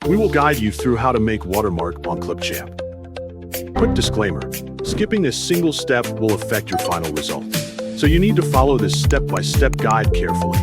We will guide you through how to make watermark on Clipchamp. Quick disclaimer, skipping a single step will affect your final result. So you need to follow this step-by-step guide carefully.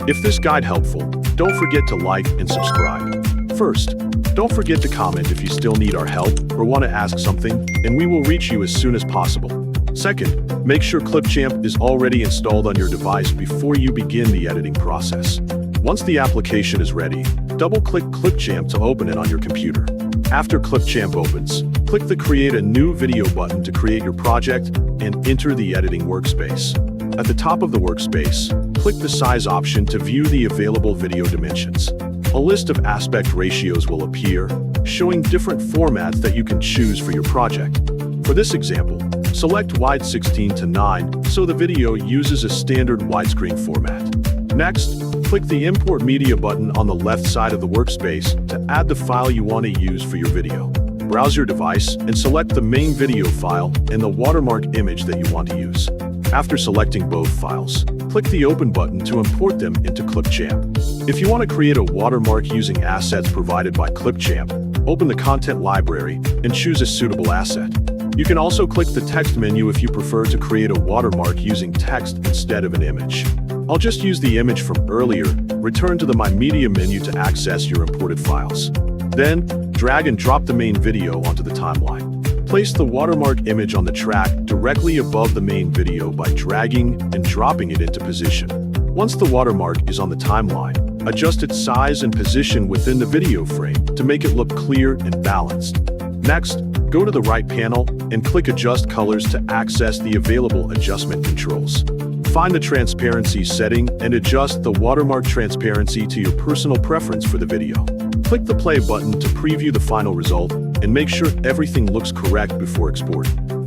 If this guide helpful, don't forget to like and subscribe. First, don't forget to comment if you still need our help or want to ask something, and we will reach you as soon as possible. Second, make sure Clipchamp is already installed on your device before you begin the editing process. Once the application is ready, double-click Clipchamp to open it on your computer. After Clipchamp opens, click the Create a New Video button to create your project and enter the editing workspace. At the top of the workspace, click the Size option to view the available video dimensions. A list of aspect ratios will appear, showing different formats that you can choose for your project. For this example, select wide 16:9 so the video uses a standard widescreen format. Next, click the Import Media button on the left side of the workspace to add the file you want to use for your video. Browse your device and select the main video file and the watermark image that you want to use. After selecting both files, click the Open button to import them into Clipchamp. If you want to create a watermark using assets provided by Clipchamp, open the Content library and choose a suitable asset. You can also click the Text menu if you prefer to create a watermark using text instead of an image. I'll just use the image from earlier. Return to the My Media menu to access your imported files. Then, drag and drop the main video onto the timeline. Place the watermark image on the track directly above the main video by dragging and dropping it into position. Once the watermark is on the timeline, adjust its size and position within the video frame to make it look clear and balanced. Next, go to the right panel and click Adjust Colors to access the available adjustment controls. Find the transparency setting and adjust the watermark transparency to your personal preference for the video. Click the play button to preview the final result and make sure everything looks correct before exporting.